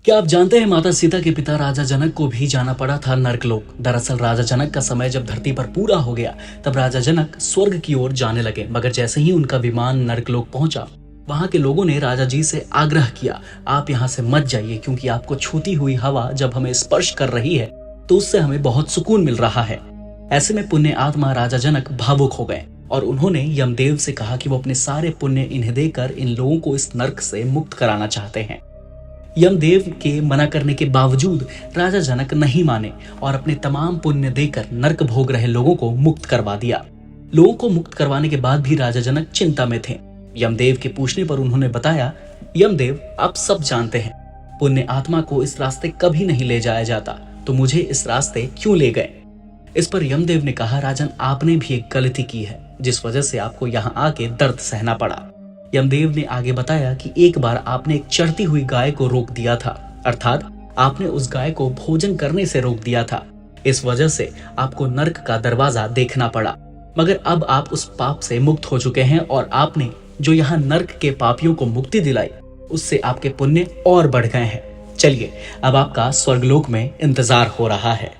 क्या आप जानते हैं माता सीता के पिता राजा जनक को भी जाना पड़ा था नर्कलोक। दरअसल राजा जनक का समय जब धरती पर पूरा हो गया तब राजा जनक स्वर्ग की ओर जाने लगे, मगर जैसे ही उनका विमान नर्कलोक पहुंचा वहां के लोगों ने राजा जी से आग्रह किया, आप यहाँ से मत जाइए क्योंकि आपको छूती हुई हवा जब हमें स्पर्श कर रही है तो उससे हमें बहुत सुकून मिल रहा है। ऐसे में पुण्य आत्मा राजा जनक भावुक हो गए और उन्होंने यमदेव से कहा कि वो अपने सारे पुण्य इन्हें देकर इन लोगों को इस नर्क से मुक्त कराना चाहते हैं। यमदेव के मना करने के बावजूद राजा जनक नहीं माने और अपने तमाम पुण्य देकर नर्क भोग रहे लोगों को मुक्त करवा दिया। लोगों को मुक्त करवाने के बाद भी राजा जनक चिंता में थे। यमदेव के पूछने पर उन्होंने बताया, यमदेव आप सब जानते हैं पुण्य आत्मा को इस रास्ते कभी नहीं ले जाया जाता, तो मुझे इस रास्ते क्यों ले गए। इस पर यमदेव ने कहा, राजन आपने भी एक गलती की है जिस वजह से आपको यहाँ आके दर्द सहना पड़ा। यमदेव ने आगे बताया कि एक बार आपने एक चढ़ती हुई गाय को रोक दिया था, अर्थात आपने उस गाय को भोजन करने से रोक दिया था। इस वजह से आपको नर्क का दरवाजा देखना पड़ा, मगर अब आप उस पाप से मुक्त हो चुके हैं और आपने जो यहाँ नर्क के पापियों को मुक्ति दिलाई उससे आपके पुण्य और बढ़ गए हैं। चलिए अब आपका स्वर्गलोक में इंतजार हो रहा है।